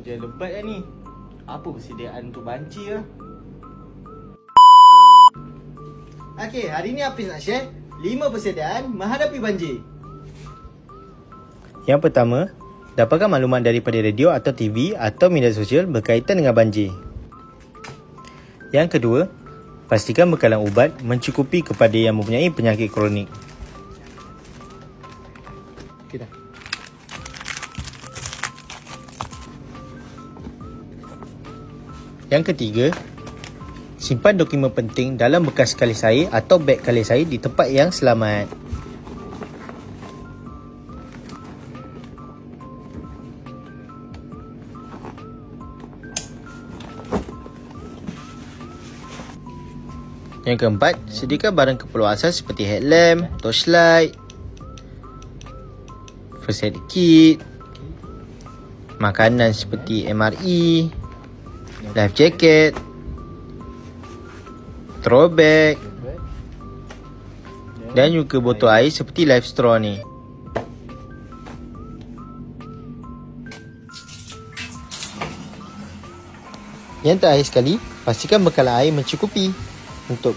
Hujan lebat kan ni. Apa persediaan untuk banci lah. Okey, hari ni Hafiz nak share 5 persediaan menghadapi banjir. Yang pertama, dapatkan maklumat daripada radio atau TV atau media sosial berkaitan dengan banjir. Yang kedua, pastikan bekalan ubat mencukupi kepada yang mempunyai penyakit kronik. Okey dah. Yang ketiga, simpan dokumen penting dalam bekas kalis air atau beg kalis air di tempat yang selamat. Yang keempat, sediakan barang keperluan asas seperti headlamp, torchlight, first aid kit, makanan seperti MRE, life jacket, throw bag dan juga botol air seperti life straw ni. Yang terakhir sekali, pastikan bekalan air mencukupi untuk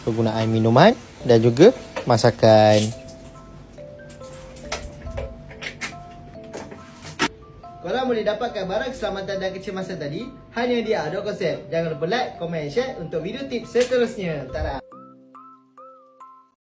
penggunaan minuman dan juga masakan. Korang boleh dapatkan barang keselamatan dan kecemasan tadi hanya di Audio Concept. Jangan lupa like, komen, share untuk video tips seterusnya. Tada!